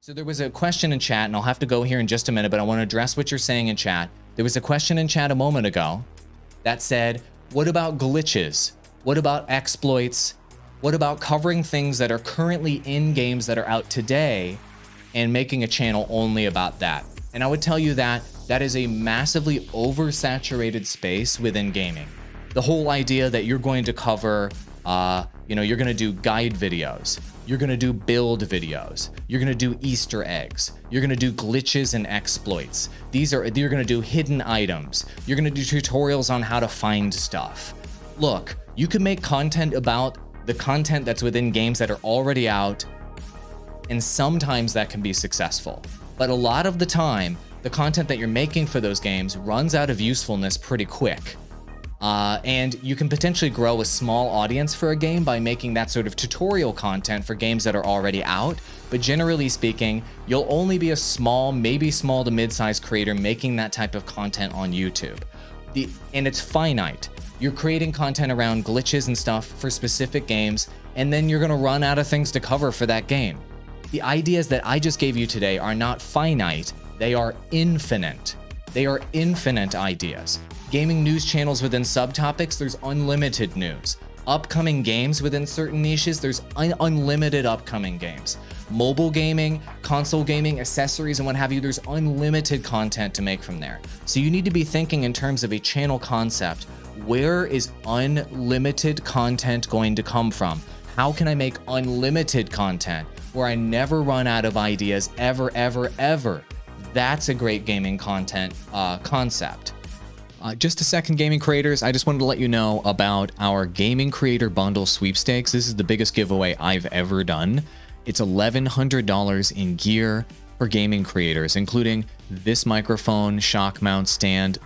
So there was a question in chat, and I'll have to go here in just a minute, but I want to address what you're saying in chat. There was a question in chat a moment ago that said, what about glitches? What about exploits? What about covering things that are currently in games that are out today and making a channel only about that? And I would tell you that that is a massively oversaturated space within gaming. The whole idea that you're going to cover, you're going to do guide videos, you're going to do build videos, you're going to do Easter eggs, you're going to do glitches and exploits. You're going to do hidden items. You're going to do tutorials on how to find stuff. Look, you can make content about the content that's within games that are already out, and sometimes that can be successful. But a lot of the time, the content that you're making for those games runs out of usefulness pretty quick. And you can potentially grow a small audience for a game by making that sort of tutorial content for games that are already out. But generally speaking, you'll only be a small, maybe small to mid-sized creator making that type of content on YouTube. And it's finite. You're creating content around glitches and stuff for specific games, and then you're going to run out of things to cover for that game. The ideas that I just gave you today are not finite, they are infinite. They are infinite ideas. Gaming news channels within subtopics, there's unlimited news. Upcoming games within certain niches, there's unlimited upcoming games. Mobile gaming, console gaming, accessories, and what have you, there's unlimited content to make from there. So you need to be thinking in terms of a channel concept. Where is unlimited content going to come from? How can I make unlimited content where I never run out of ideas ever, ever, ever? That's a great gaming content concept. Just a second, gaming creators, I just wanted to let you know about our Gaming Creator Bundle sweepstakes. This is the biggest giveaway I've ever done. It's $1,100 in gear for gaming creators, including this microphone, shock mount stand.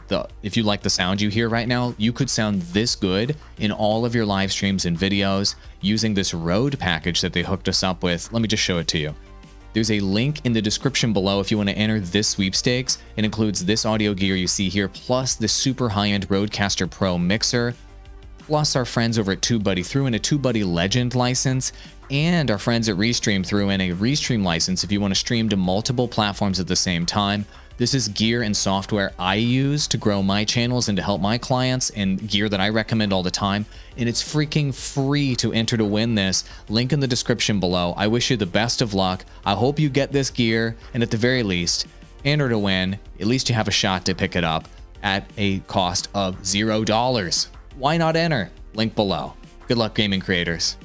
If you like the sound you hear right now, you could sound this good in all of your live streams and videos using this Rode package that they hooked us up with. Let me just show it to you. There's a link in the description below if you want to enter this sweepstakes. It includes this audio gear you see here, plus the super high-end Rodecaster Pro mixer, plus our friends over at TubeBuddy threw in a TubeBuddy Legend license, and our friends at Restream threw in a Restream license if you want to stream to multiple platforms at the same time. This is gear and software I use to grow my channels and to help my clients, and gear that I recommend all the time. And it's freaking free to enter to win this. Link in the description below. I wish you the best of luck. I hope you get this gear, and at the very least, enter to win. At least you have a shot to pick it up at a cost of $0. Why not enter? Link below. Good luck, gaming creators.